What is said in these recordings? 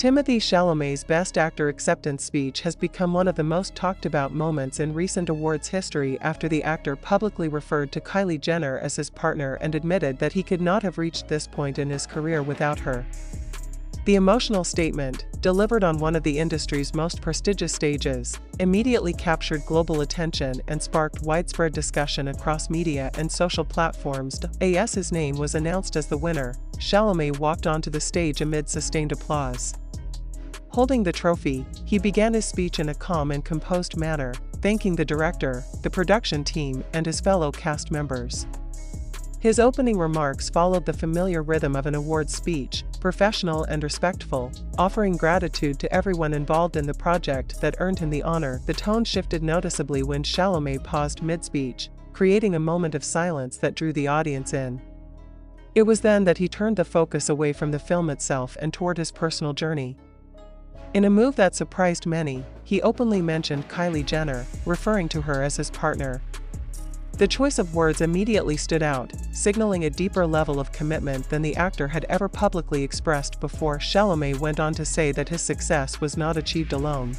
Timothée Chalamet's Best Actor acceptance speech has become one of the most talked about moments in recent awards history after the actor publicly referred to Kylie Jenner as his partner and admitted that he could not have reached this point in his career without her. The emotional statement, delivered on one of the industry's most prestigious stages, immediately captured global attention and sparked widespread discussion across media and social platforms. As his name was announced as the winner, Chalamet walked onto the stage amid sustained applause. Holding the trophy, he began his speech in a calm and composed manner, thanking the director, the production team, and his fellow cast members. His opening remarks followed the familiar rhythm of an awards speech, professional and respectful, offering gratitude to everyone involved in the project that earned him the honor. The tone shifted noticeably when Chalamet paused mid-speech, creating a moment of silence that drew the audience in. It was then that he turned the focus away from the film itself and toward his personal journey. In a move that surprised many, he openly mentioned Kylie Jenner, referring to her as his partner. The choice of words immediately stood out, signaling a deeper level of commitment than the actor had ever publicly expressed before. Chalamet went on to say that his success was not achieved alone.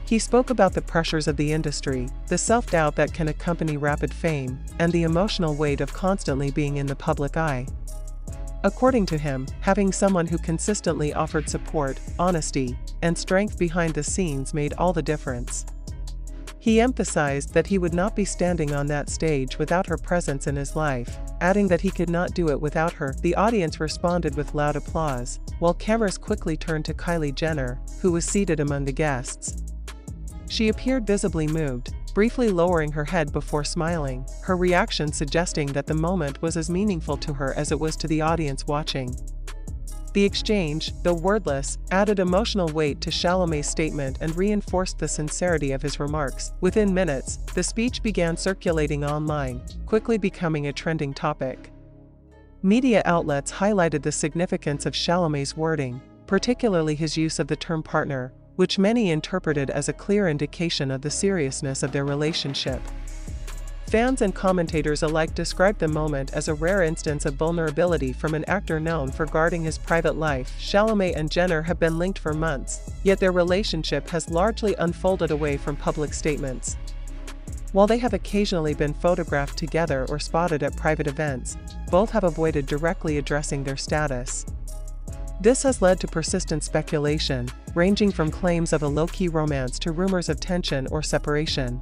He spoke about the pressures of the industry, the self-doubt that can accompany rapid fame, and the emotional weight of constantly being in the public eye. According to him, having someone who consistently offered support, honesty, and strength behind the scenes made all the difference. He emphasized that he would not be standing on that stage without her presence in his life, adding that he could not do it without her. The audience responded with loud applause, while cameras quickly turned to Kylie Jenner, who was seated among the guests. She appeared visibly moved, briefly lowering her head before smiling, her reaction suggesting that the moment was as meaningful to her as it was to the audience watching. The exchange, though wordless, added emotional weight to Chalamet's statement and reinforced the sincerity of his remarks. Within minutes, the speech began circulating online, quickly becoming a trending topic. Media outlets highlighted the significance of Chalamet's wording, particularly his use of the term partner, which many interpreted as a clear indication of the seriousness of their relationship. Fans and commentators alike described the moment as a rare instance of vulnerability from an actor known for guarding his private life. Chalamet and Jenner have been linked for months, yet their relationship has largely unfolded away from public statements. While they have occasionally been photographed together or spotted at private events, both have avoided directly addressing their status. This has led to persistent speculation, ranging from claims of a low-key romance to rumors of tension or separation.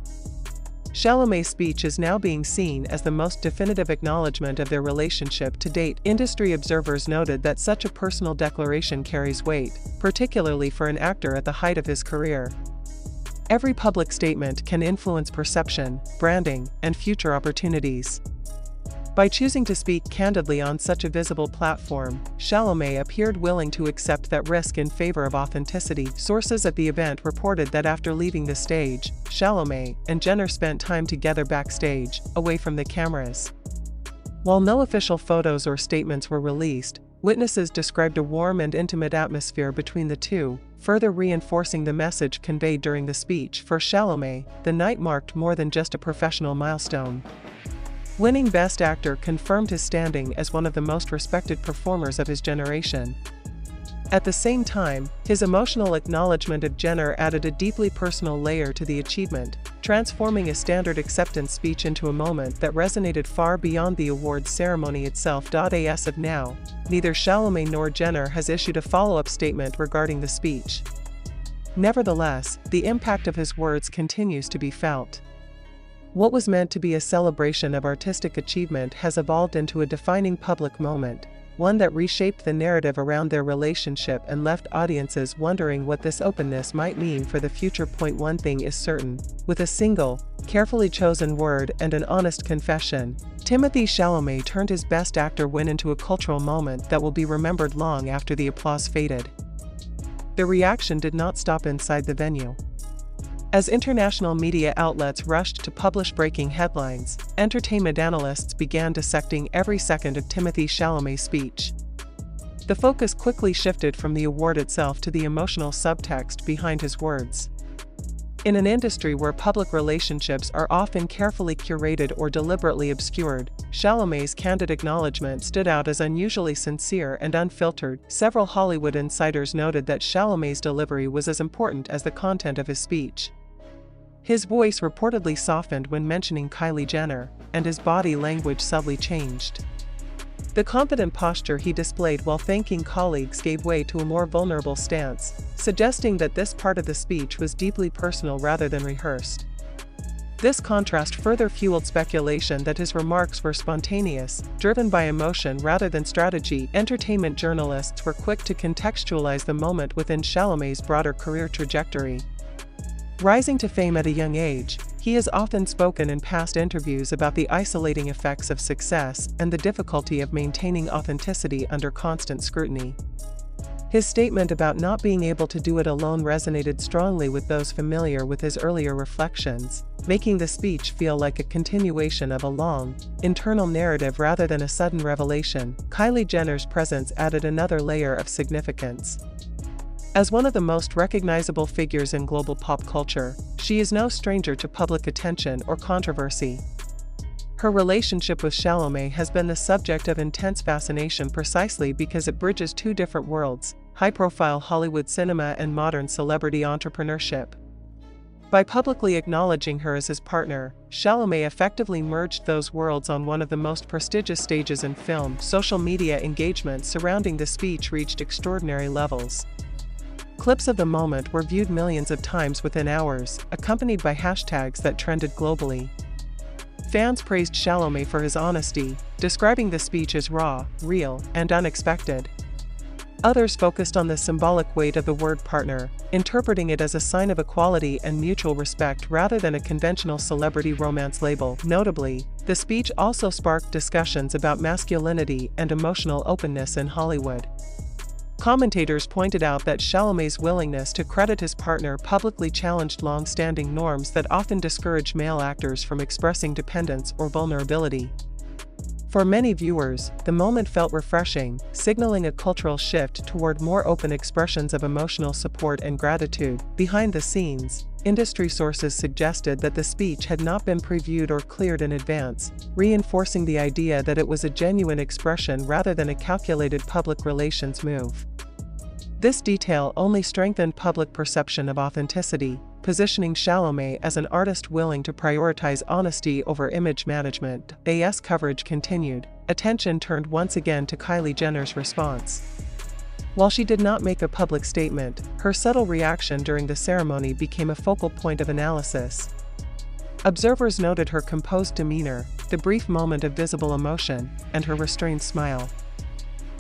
Chalamet's speech is now being seen as the most definitive acknowledgement of their relationship to date. Industry observers noted that such a personal declaration carries weight, particularly for an actor at the height of his career. Every public statement can influence perception, branding, and future opportunities. By choosing to speak candidly on such a visible platform, Chalamet appeared willing to accept that risk in favor of authenticity. Sources at the event reported that after leaving the stage, Chalamet and Jenner spent time together backstage, away from the cameras. While no official photos or statements were released, witnesses described a warm and intimate atmosphere between the two, further reinforcing the message conveyed during the speech. For Chalamet, the night marked more than just a professional milestone. Winning Best Actor confirmed his standing as one of the most respected performers of his generation. At the same time, his emotional acknowledgement of Jenner added a deeply personal layer to the achievement, transforming a standard acceptance speech into a moment that resonated far beyond the awards ceremony itself. As of now, neither Chalamet nor Jenner has issued a follow-up statement regarding the speech. Nevertheless, the impact of his words continues to be felt. What was meant to be a celebration of artistic achievement has evolved into a defining public moment, one that reshaped the narrative around their relationship and left audiences wondering what this openness might mean for the future. One thing is certain: with a single, carefully chosen word and an honest confession, Timothée Chalamet turned his Best Actor win into a cultural moment that will be remembered long after the applause faded. The reaction did not stop inside the venue. As international media outlets rushed to publish breaking headlines, entertainment analysts began dissecting every second of Timothée Chalamet's speech. The focus quickly shifted from the award itself to the emotional subtext behind his words. In an industry where public relationships are often carefully curated or deliberately obscured, Chalamet's candid acknowledgement stood out as unusually sincere and unfiltered. Several Hollywood insiders noted that Chalamet's delivery was as important as the content of his speech. His voice reportedly softened when mentioning Kylie Jenner, and his body language subtly changed. The confident posture he displayed while thanking colleagues gave way to a more vulnerable stance, suggesting that this part of the speech was deeply personal rather than rehearsed. This contrast further fueled speculation that his remarks were spontaneous, driven by emotion rather than strategy. Entertainment journalists were quick to contextualize the moment within Chalamet's broader career trajectory. Rising to fame at a young age, he has often spoken in past interviews about the isolating effects of success and the difficulty of maintaining authenticity under constant scrutiny. His statement about not being able to do it alone resonated strongly with those familiar with his earlier reflections, making the speech feel like a continuation of a long, internal narrative rather than a sudden revelation. Kylie Jenner's presence added another layer of significance. As one of the most recognizable figures in global pop culture, she is no stranger to public attention or controversy. Her relationship with Chalamet has been the subject of intense fascination precisely because it bridges two different worlds: high-profile Hollywood cinema and modern celebrity entrepreneurship. By publicly acknowledging her as his partner, Chalamet effectively merged those worlds on one of the most prestigious stages in film. Social media engagement surrounding the speech reached extraordinary levels. Clips of the moment were viewed millions of times within hours, accompanied by hashtags that trended globally. Fans praised Chalamet for his honesty, describing the speech as raw, real, and unexpected. Others focused on the symbolic weight of the word partner, interpreting it as a sign of equality and mutual respect rather than a conventional celebrity romance label. Notably, the speech also sparked discussions about masculinity and emotional openness in Hollywood. Commentators pointed out that Chalamet's willingness to credit his partner publicly challenged long-standing norms that often discourage male actors from expressing dependence or vulnerability. For many viewers, the moment felt refreshing, signaling a cultural shift toward more open expressions of emotional support and gratitude. Behind the scenes, industry sources suggested that the speech had not been previewed or cleared in advance, reinforcing the idea that it was a genuine expression rather than a calculated public relations move. This detail only strengthened public perception of authenticity, positioning Chalamet as an artist willing to prioritize honesty over image management. As coverage continued, attention turned once again to Kylie Jenner's response. While she did not make a public statement, her subtle reaction during the ceremony became a focal point of analysis. Observers noted her composed demeanor, the brief moment of visible emotion, and her restrained smile.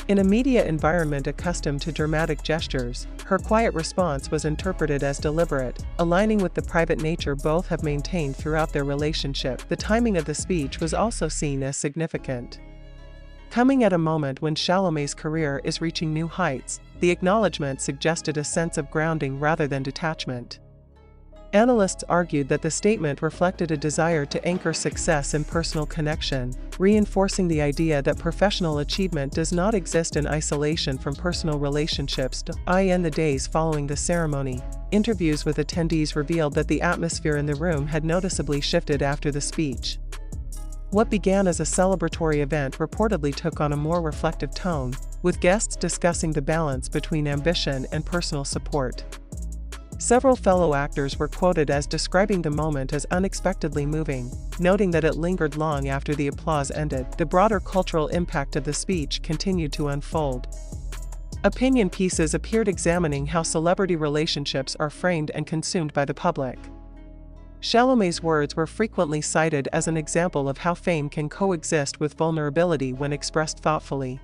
In a media environment accustomed to dramatic gestures, her quiet response was interpreted as deliberate, aligning with the private nature both have maintained throughout their relationship. The timing of the speech was also seen as significant. Coming at a moment when Chalamet's career is reaching new heights, the acknowledgement suggested a sense of grounding rather than detachment. Analysts argued that the statement reflected a desire to anchor success in personal connection, reinforcing the idea that professional achievement does not exist in isolation from personal relationships. In the days following the ceremony, interviews with attendees revealed that the atmosphere in the room had noticeably shifted after the speech. What began as a celebratory event reportedly took on a more reflective tone, with guests discussing the balance between ambition and personal support. Several fellow actors were quoted as describing the moment as unexpectedly moving, noting that it lingered long after the applause ended. The broader cultural impact of the speech continued to unfold. Opinion pieces appeared examining how celebrity relationships are framed and consumed by the public. Chalamet's words were frequently cited as an example of how fame can coexist with vulnerability when expressed thoughtfully.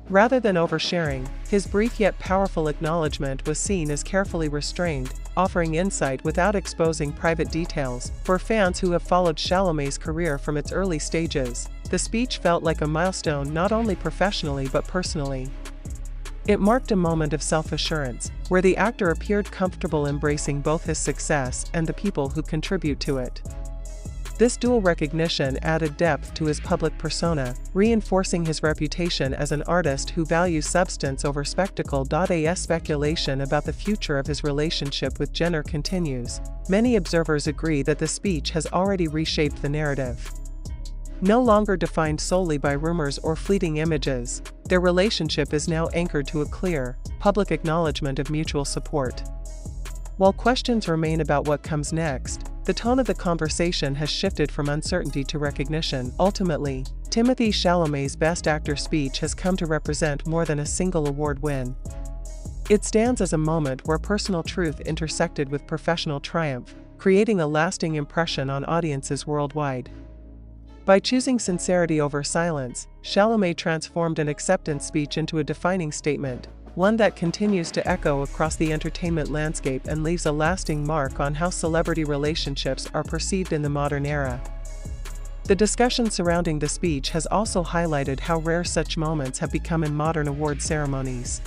Rather than oversharing, his brief yet powerful acknowledgement was seen as carefully restrained, offering insight without exposing private details. For fans who have followed Chalamet's career from its early stages, the speech felt like a milestone not only professionally but personally. It marked a moment of self-assurance, where the actor appeared comfortable embracing both his success and the people who contribute to it. This dual recognition added depth to his public persona, reinforcing his reputation as an artist who values substance over spectacle. As speculation about the future of his relationship with Jenner continues, many observers agree that the speech has already reshaped the narrative. No longer defined solely by rumors or fleeting images, their relationship is now anchored to a clear, public acknowledgement of mutual support. While questions remain about what comes next, the tone of the conversation has shifted from uncertainty to recognition. Ultimately, Timothée Chalamet's Best Actor speech has come to represent more than a single award win. It stands as a moment where personal truth intersected with professional triumph, creating a lasting impression on audiences worldwide. By choosing sincerity over silence, Chalamet transformed an acceptance speech into a defining statement, one that continues to echo across the entertainment landscape and leaves a lasting mark on how celebrity relationships are perceived in the modern era. The discussion surrounding the speech has also highlighted how rare such moments have become in modern award ceremonies.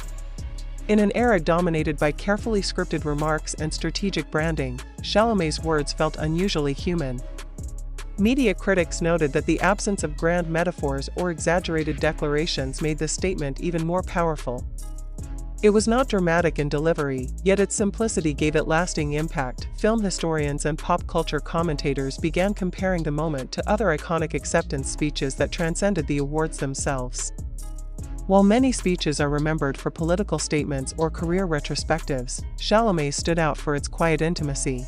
In an era dominated by carefully scripted remarks and strategic branding, Chalamet's words felt unusually human. Media critics noted that the absence of grand metaphors or exaggerated declarations made the statement even more powerful. It was not dramatic in delivery, yet its simplicity gave it lasting impact. Film historians and pop culture commentators began comparing the moment to other iconic acceptance speeches that transcended the awards themselves. While many speeches are remembered for political statements or career retrospectives, Chalamet stood out for its quiet intimacy.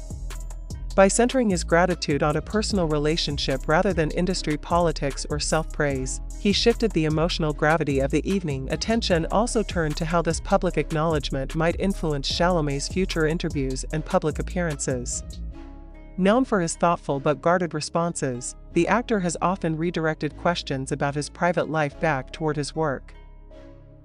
By centering his gratitude on a personal relationship rather than industry politics or self-praise, he shifted the emotional gravity of the evening. Attention also turned to how this public acknowledgement might influence Chalamet's future interviews and public appearances. Known for his thoughtful but guarded responses, the actor has often redirected questions about his private life back toward his work.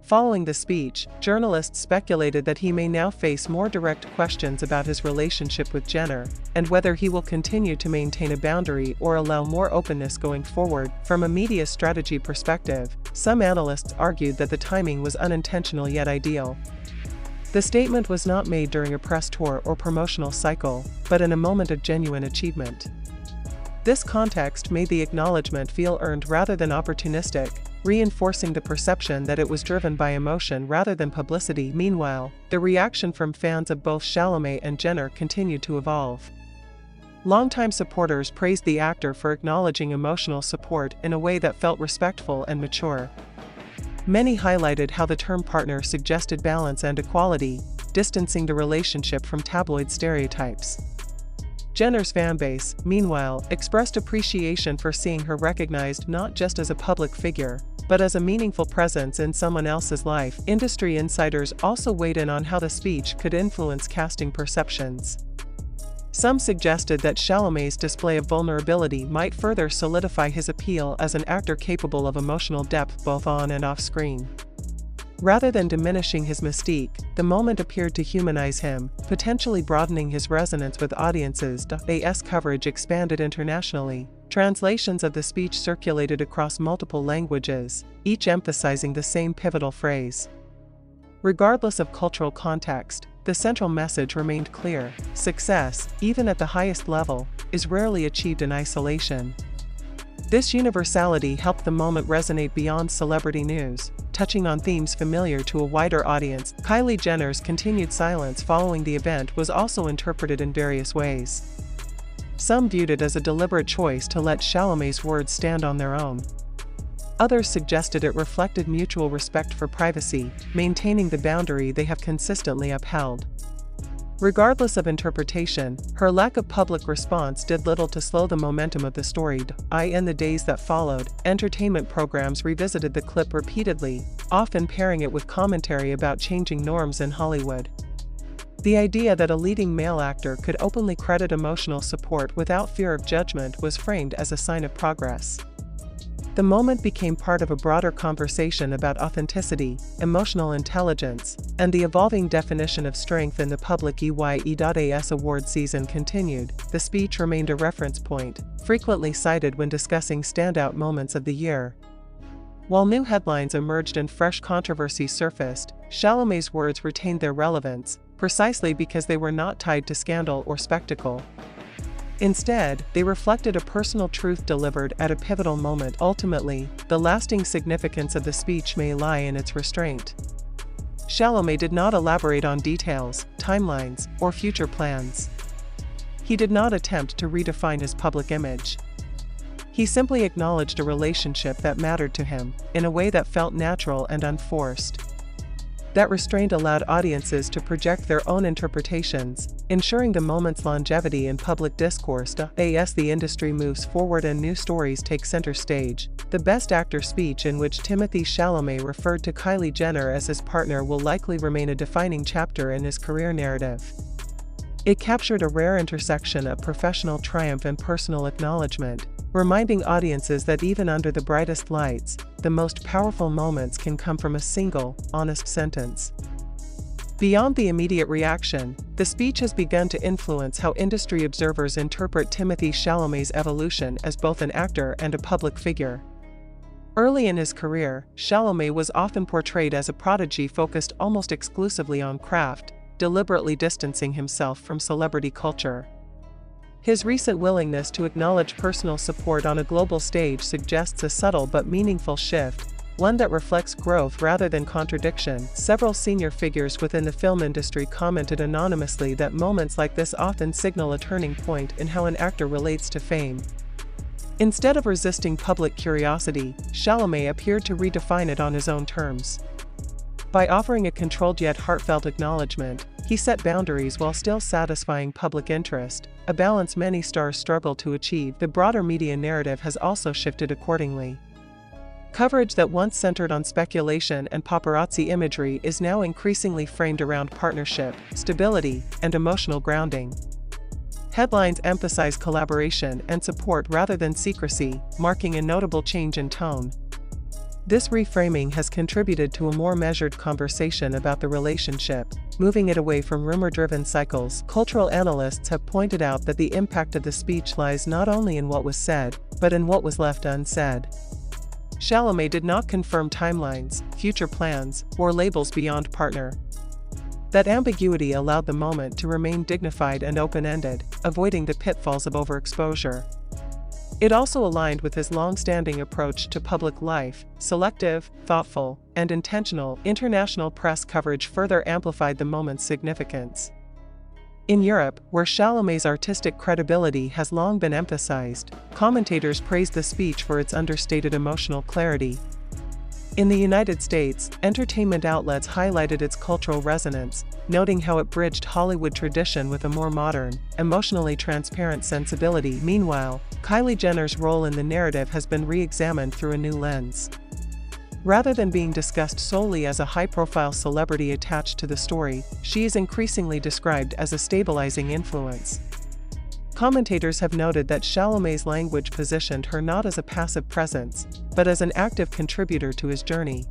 Following the speech, journalists speculated that he may now face more direct questions about his relationship with Jenner, and whether he will continue to maintain a boundary or allow more openness going forward. From a media strategy perspective, some analysts argued that the timing was unintentional yet ideal. The statement was not made during a press tour or promotional cycle, but in a moment of genuine achievement. This context made the acknowledgement feel earned rather than opportunistic, reinforcing the perception that it was driven by emotion rather than publicity. Meanwhile, the reaction from fans of both Chalamet and Jenner continued to evolve. Longtime supporters praised the actor for acknowledging emotional support in a way that felt respectful and mature. Many highlighted how the term partner suggested balance and equality, distancing the relationship from tabloid stereotypes. Jenner's fanbase, meanwhile, expressed appreciation for seeing her recognized not just as a public figure, but as a meaningful presence in someone else's life. Industry insiders also weighed in on how the speech could influence casting perceptions. Some suggested that Chalamet's display of vulnerability might further solidify his appeal as an actor capable of emotional depth both on and off screen. Rather than diminishing his mystique, the moment appeared to humanize him, potentially broadening his resonance with audiences. As coverage expanded internationally, translations of the speech circulated across multiple languages, each emphasizing the same pivotal phrase. Regardless of cultural context, the central message remained clear: success, even at the highest level, is rarely achieved in isolation. This universality helped the moment resonate beyond celebrity news, touching on themes familiar to a wider audience. Kylie Jenner's continued silence following the event was also interpreted in various ways. Some viewed it as a deliberate choice to let Chalamet's words stand on their own. Others suggested it reflected mutual respect for privacy, maintaining the boundary they have consistently upheld. Regardless of interpretation, her lack of public response did little to slow the momentum of the story. In the days that followed, entertainment programs revisited the clip repeatedly, often pairing it with commentary about changing norms in Hollywood. The idea that a leading male actor could openly credit emotional support without fear of judgment was framed as a sign of progress. The moment became part of a broader conversation about authenticity, emotional intelligence, and the evolving definition of strength in the public eye. As award season continued, the speech remained a reference point, frequently cited when discussing standout moments of the year. While new headlines emerged and fresh controversies surfaced, Chalamet's words retained their relevance, precisely because they were not tied to scandal or spectacle. Instead, they reflected a personal truth delivered at a pivotal moment. Ultimately, the lasting significance of the speech may lie in its restraint. Chalamet did not elaborate on details, timelines, or future plans. He did not attempt to redefine his public image. He simply acknowledged a relationship that mattered to him, in a way that felt natural and unforced. That restraint allowed audiences to project their own interpretations, ensuring the moment's longevity in public discourse. As the industry moves forward and new stories take center stage, the Best Actor speech in which Timothée Chalamet referred to Kylie Jenner as his partner will likely remain a defining chapter in his career narrative. It captured a rare intersection of professional triumph and personal acknowledgement, reminding audiences that even under the brightest lights, the most powerful moments can come from a single, honest sentence. Beyond the immediate reaction, the speech has begun to influence how industry observers interpret Timothée Chalamet's evolution as both an actor and a public figure. Early in his career, Chalamet was often portrayed as a prodigy focused almost exclusively on craft, deliberately distancing himself from celebrity culture. His recent willingness to acknowledge personal support on a global stage suggests a subtle but meaningful shift, one that reflects growth rather than contradiction. Several senior figures within the film industry commented anonymously that moments like this often signal a turning point in how an actor relates to fame. Instead of resisting public curiosity, Chalamet appeared to redefine it on his own terms. By offering a controlled yet heartfelt acknowledgement, he set boundaries while still satisfying public interest, a balance many stars struggle to achieve. The broader media narrative has also shifted accordingly. Coverage that once centered on speculation and paparazzi imagery is now increasingly framed around partnership, stability, and emotional grounding. Headlines emphasize collaboration and support rather than secrecy, marking a notable change in tone. This reframing has contributed to a more measured conversation about the relationship, moving it away from rumor-driven cycles. Cultural analysts have pointed out that the impact of the speech lies not only in what was said, but in what was left unsaid. Chalamet did not confirm timelines, future plans, or labels beyond partner. That ambiguity allowed the moment to remain dignified and open-ended, avoiding the pitfalls of overexposure. It also aligned with his long-standing approach to public life: selective, thoughtful, and intentional. International press coverage further amplified the moment's significance. In Europe, where Chalamet's artistic credibility has long been emphasized, commentators praised the speech for its understated emotional clarity. In the United States, entertainment outlets highlighted its cultural resonance, noting how it bridged Hollywood tradition with a more modern, emotionally transparent sensibility. Meanwhile, Kylie Jenner's role in the narrative has been re-examined through a new lens. Rather than being discussed solely as a high-profile celebrity attached to the story, she is increasingly described as a stabilizing influence. Commentators have noted that Chalamet's language positioned her not as a passive presence, but as an active contributor to his journey.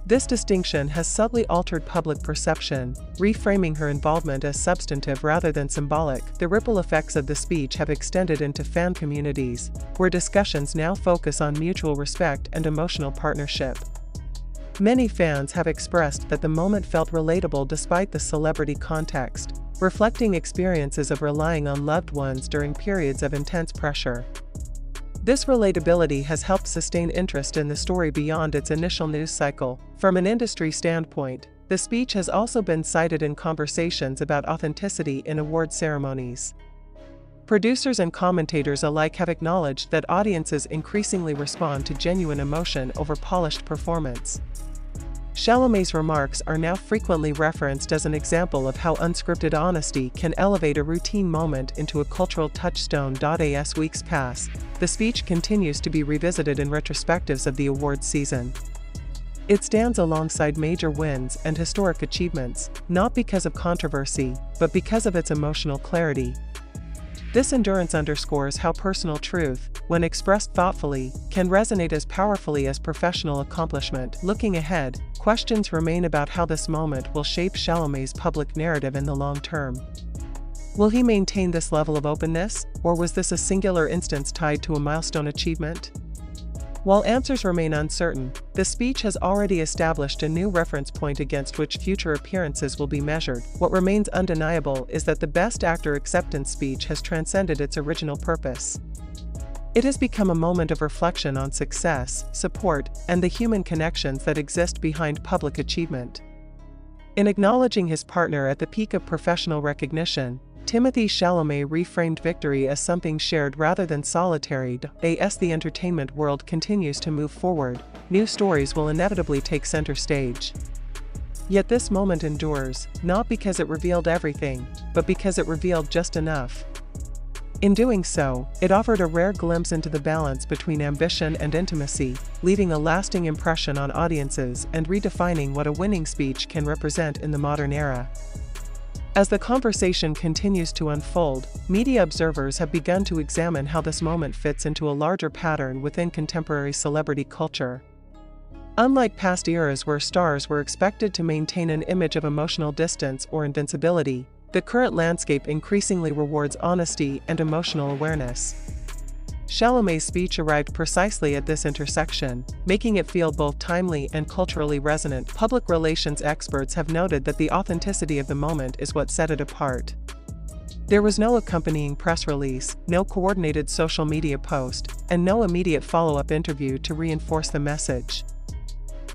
This distinction has subtly altered public perception, reframing her involvement as substantive rather than symbolic. The ripple effects of the speech have extended into fan communities, where discussions now focus on mutual respect and emotional partnership. Many fans have expressed that the moment felt relatable despite the celebrity context, reflecting experiences of relying on loved ones during periods of intense pressure. This relatability has helped sustain interest in the story beyond its initial news cycle. From an industry standpoint, the speech has also been cited in conversations about authenticity in award ceremonies. Producers and commentators alike have acknowledged that audiences increasingly respond to genuine emotion over polished performance. Chalamet's remarks are now frequently referenced as an example of how unscripted honesty can elevate a routine moment into a cultural touchstone. As weeks pass, the speech continues to be revisited in retrospectives of the awards season. It stands alongside major wins and historic achievements, not because of controversy, but because of its emotional clarity. This endurance underscores how personal truth, when expressed thoughtfully, can resonate as powerfully as professional accomplishment. Looking ahead, questions remain about how this moment will shape Chalamet's public narrative in the long term. Will he maintain this level of openness, or was this a singular instance tied to a milestone achievement? While answers remain uncertain, the speech has already established a new reference point against which future appearances will be measured. What remains undeniable is that the Best Actor acceptance speech has transcended its original purpose. It has become a moment of reflection on success, support, and the human connections that exist behind public achievement. In acknowledging his partner at the peak of professional recognition, Timothée Chalamet reframed victory as something shared rather than solitary. As the entertainment world continues to move forward, new stories will inevitably take center stage. Yet this moment endures, not because it revealed everything, but because it revealed just enough. In doing so, it offered a rare glimpse into the balance between ambition and intimacy, leaving a lasting impression on audiences and redefining what a winning speech can represent in the modern era. As the conversation continues to unfold, media observers have begun to examine how this moment fits into a larger pattern within contemporary celebrity culture. Unlike past eras where stars were expected to maintain an image of emotional distance or invincibility, the current landscape increasingly rewards honesty and emotional awareness. Chalamet's speech arrived precisely at this intersection, making it feel both timely and culturally resonant. Public relations experts have noted that the authenticity of the moment is what set it apart. There was no accompanying press release, no coordinated social media post, and no immediate follow-up interview to reinforce the message.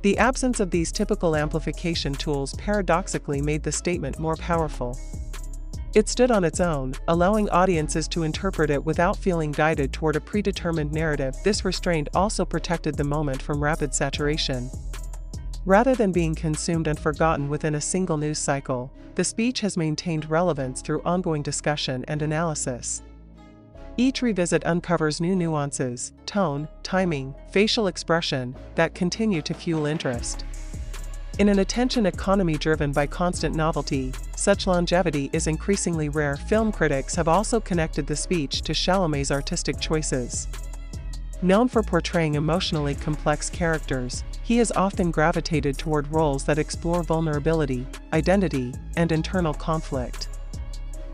The absence of these typical amplification tools paradoxically made the statement more powerful. It stood on its own, allowing audiences to interpret it without feeling guided toward a predetermined narrative. This restraint also protected the moment from rapid saturation. Rather than being consumed and forgotten within a single news cycle, the speech has maintained relevance through ongoing discussion and analysis. Each revisit uncovers new nuances, tone, timing, facial expression, that continue to fuel interest. In an attention economy driven by constant novelty, such longevity is increasingly rare. Film critics have also connected the speech to Chalamet's artistic choices. Known for portraying emotionally complex characters, he has often gravitated toward roles that explore vulnerability, identity, and internal conflict.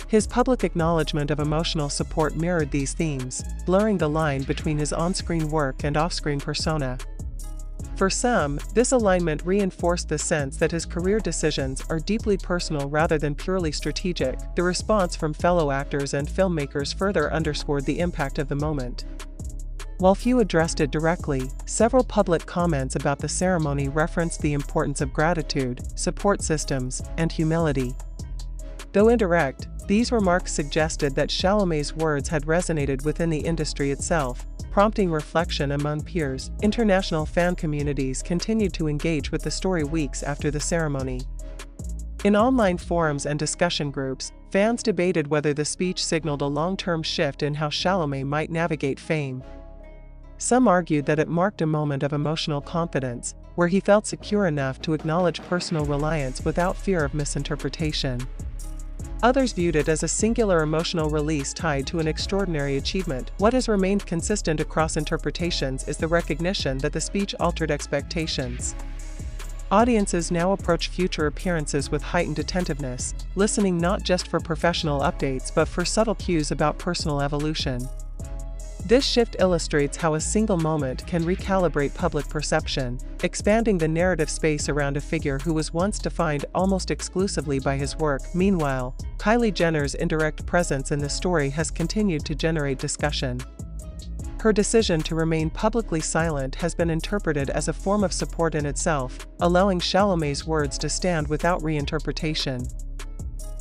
His public acknowledgement of emotional support mirrored these themes, blurring the line between his on-screen work and off-screen persona. For some, this alignment reinforced the sense that his career decisions are deeply personal rather than purely strategic. The response from fellow actors and filmmakers further underscored the impact of the moment. While few addressed it directly, several public comments about the ceremony referenced the importance of gratitude, support systems, and humility. Though indirect, these remarks suggested that Chalamet's words had resonated within the industry itself, prompting reflection among peers. International fan communities continued to engage with the story weeks after the ceremony. In online forums and discussion groups, fans debated whether the speech signaled a long-term shift in how Chalamet might navigate fame. Some argued that it marked a moment of emotional confidence, where he felt secure enough to acknowledge personal reliance without fear of misinterpretation. Others viewed it as a singular emotional release tied to an extraordinary achievement. What has remained consistent across interpretations is the recognition that the speech altered expectations. Audiences now approach future appearances with heightened attentiveness, listening not just for professional updates but for subtle cues about personal evolution. This shift illustrates how a single moment can recalibrate public perception, expanding the narrative space around a figure who was once defined almost exclusively by his work. Meanwhile, Kylie Jenner's indirect presence in the story has continued to generate discussion. Her decision to remain publicly silent has been interpreted as a form of support in itself, allowing Chalamet's words to stand without reinterpretation.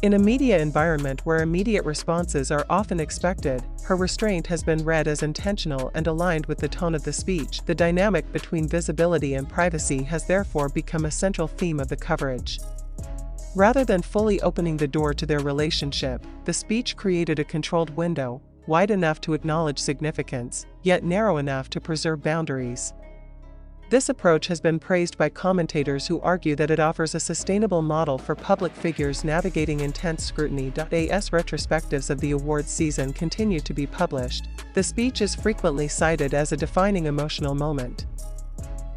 In a media environment where immediate responses are often expected, her restraint has been read as intentional and aligned with the tone of the speech. The dynamic between visibility and privacy has therefore become a central theme of the coverage. Rather than fully opening the door to their relationship, the speech created a controlled window, wide enough to acknowledge significance, yet narrow enough to preserve boundaries. This approach has been praised by commentators who argue that it offers a sustainable model for public figures navigating intense scrutiny. As retrospectives of the awards season continue to be published, the speech is frequently cited as a defining emotional moment.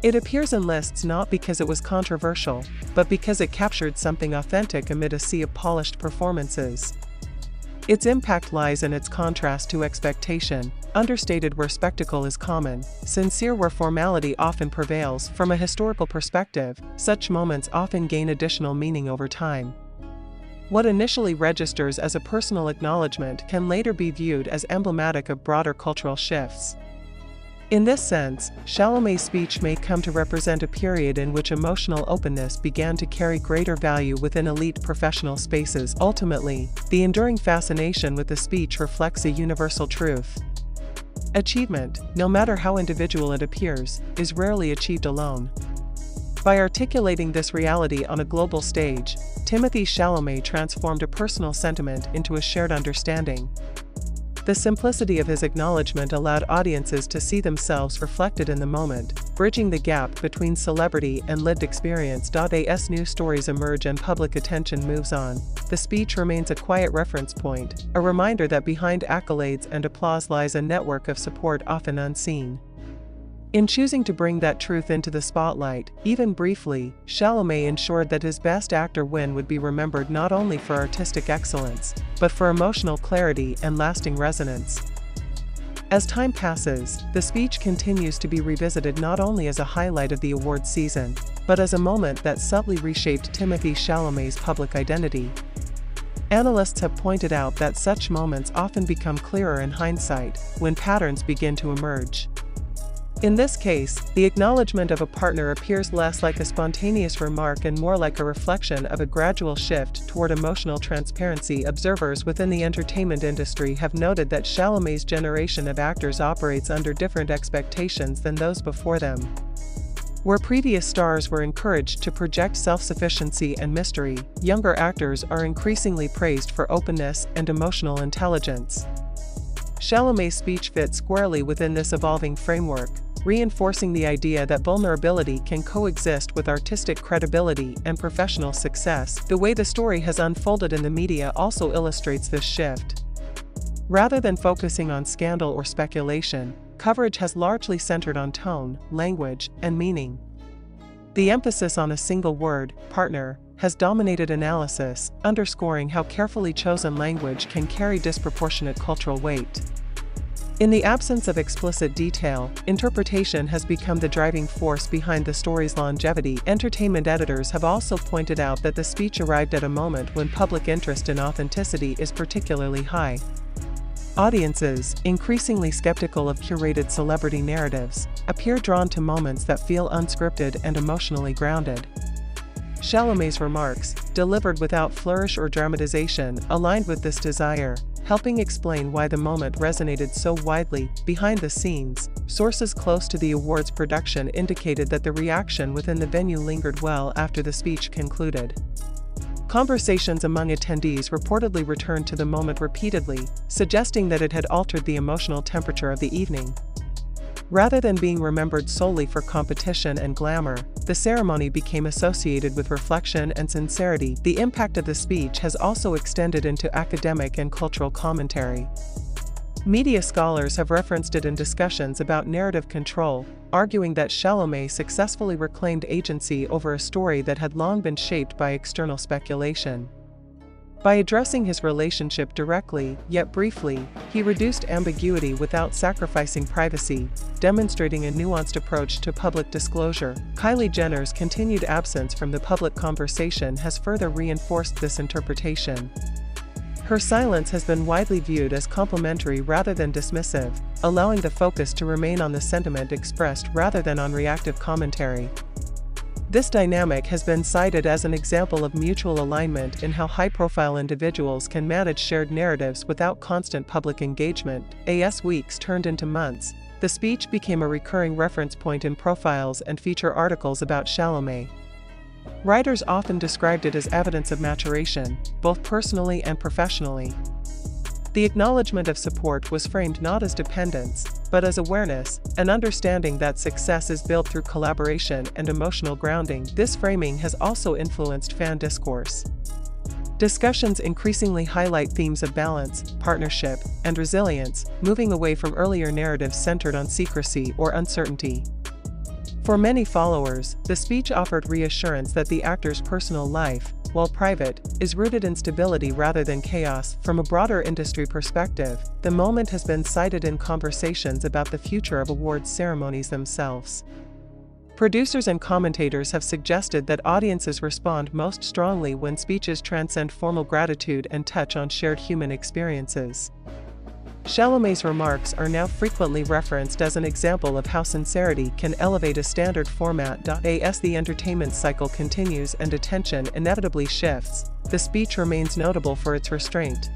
It appears in lists not because it was controversial, but because it captured something authentic amid a sea of polished performances. Its impact lies in its contrast to expectation, understated where spectacle is common, sincere where formality often prevails. From a historical perspective, such moments often gain additional meaning over time. What initially registers as a personal acknowledgement can later be viewed as emblematic of broader cultural shifts. In this sense, Chalamet's speech may come to represent a period in which emotional openness began to carry greater value within elite professional spaces. Ultimately, the enduring fascination with the speech reflects a universal truth. Achievement, no matter how individual it appears, is rarely achieved alone. By articulating this reality on a global stage, Timothée Chalamet transformed a personal sentiment into a shared understanding. The simplicity of his acknowledgement allowed audiences to see themselves reflected in the moment, bridging the gap between celebrity and lived experience. As new stories emerge and public attention moves on, the speech remains a quiet reference point, a reminder that behind accolades and applause lies a network of support often unseen. In choosing to bring that truth into the spotlight, even briefly, Chalamet ensured that his Best Actor win would be remembered not only for artistic excellence, but for emotional clarity and lasting resonance. As time passes, the speech continues to be revisited not only as a highlight of the awards season, but as a moment that subtly reshaped Timothée Chalamet's public identity. Analysts have pointed out that such moments often become clearer in hindsight, when patterns begin to emerge. In this case, the acknowledgement of a partner appears less like a spontaneous remark and more like a reflection of a gradual shift toward emotional transparency. Observers within the entertainment industry have noted that Chalamet's generation of actors operates under different expectations than those before them. Where previous stars were encouraged to project self-sufficiency and mystery, younger actors are increasingly praised for openness and emotional intelligence. Chalamet's speech fits squarely within this evolving framework, reinforcing the idea that vulnerability can coexist with artistic credibility and professional success. The way the story has unfolded in the media also illustrates this shift. Rather than focusing on scandal or speculation, coverage has largely centered on tone, language, and meaning. The emphasis on a single word, partner, has dominated analysis, underscoring how carefully chosen language can carry disproportionate cultural weight. In the absence of explicit detail, interpretation has become the driving force behind the story's longevity. Entertainment editors have also pointed out that the speech arrived at a moment when public interest in authenticity is particularly high. Audiences, increasingly skeptical of curated celebrity narratives, appear drawn to moments that feel unscripted and emotionally grounded. Chalamet's remarks, delivered without flourish or dramatization, aligned with this desire, helping explain why the moment resonated so widely. Behind the scenes, sources close to the awards production indicated that the reaction within the venue lingered well after the speech concluded. Conversations among attendees reportedly returned to the moment repeatedly, suggesting that it had altered the emotional temperature of the evening. Rather than being remembered solely for competition and glamour, the ceremony became associated with reflection and sincerity. The impact of the speech has also extended into academic and cultural commentary. Media scholars have referenced it in discussions about narrative control, arguing that Chalamet successfully reclaimed agency over a story that had long been shaped by external speculation. By addressing his relationship directly, yet briefly, he reduced ambiguity without sacrificing privacy, demonstrating a nuanced approach to public disclosure. Kylie Jenner's continued absence from the public conversation has further reinforced this interpretation. Her silence has been widely viewed as complimentary rather than dismissive, allowing the focus to remain on the sentiment expressed rather than on reactive commentary. This dynamic has been cited as an example of mutual alignment in how high-profile individuals can manage shared narratives without constant public engagement. As weeks turned into months, the speech became a recurring reference point in profiles and feature articles about Chalamet. Writers often described it as evidence of maturation, both personally and professionally. The acknowledgement of support was framed not as dependence, but as awareness, an understanding that success is built through collaboration and emotional grounding. This framing has also influenced fan discourse. Discussions increasingly highlight themes of balance, partnership, and resilience, moving away from earlier narratives centered on secrecy or uncertainty. For many followers, the speech offered reassurance that the actor's personal life, while private, is rooted in stability rather than chaos. From a broader industry perspective, the moment has been cited in conversations about the future of awards ceremonies themselves. Producers and commentators have suggested that audiences respond most strongly when speeches transcend formal gratitude and touch on shared human experiences. Chalamet's remarks are now frequently referenced as an example of how sincerity can elevate a standard format. As the entertainment cycle continues and attention inevitably shifts, the speech remains notable for its restraint.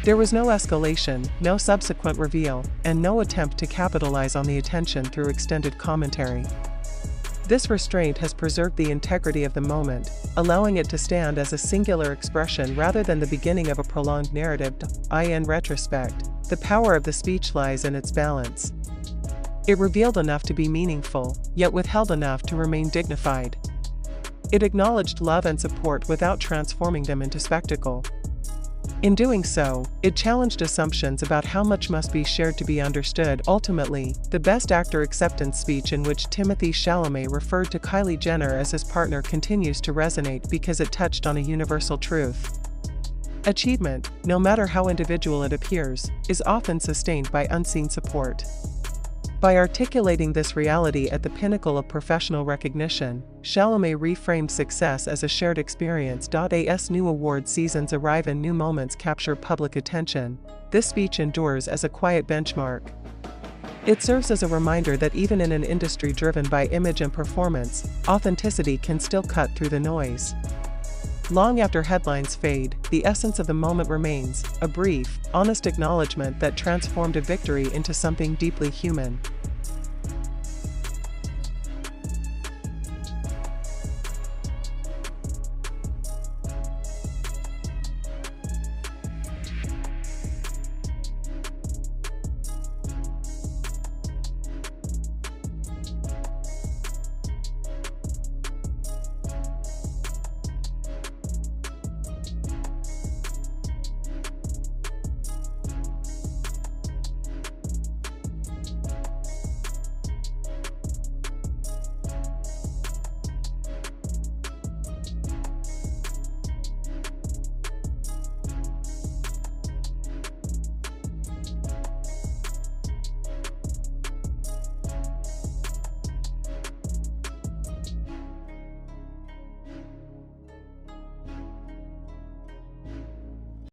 There was no escalation, no subsequent reveal, and no attempt to capitalize on the attention through extended commentary. This restraint has preserved the integrity of the moment, allowing it to stand as a singular expression rather than the beginning of a prolonged narrative. In retrospect, the power of the speech lies in its balance. It revealed enough to be meaningful, yet withheld enough to remain dignified. It acknowledged love and support without transforming them into spectacle. In doing so, it challenged assumptions about how much must be shared to be understood. Ultimately, the Best Actor acceptance speech in which Timothée Chalamet referred to Kylie Jenner as his partner continues to resonate because it touched on a universal truth. Achievement, no matter how individual it appears, is often sustained by unseen support. By articulating this reality at the pinnacle of professional recognition, Chalamet reframed success as a shared experience. As new award seasons arrive and new moments capture public attention, this speech endures as a quiet benchmark. It serves as a reminder that even in an industry driven by image and performance, authenticity can still cut through the noise. Long after headlines fade, the essence of the moment remains, a brief, honest acknowledgement that transformed a victory into something deeply human.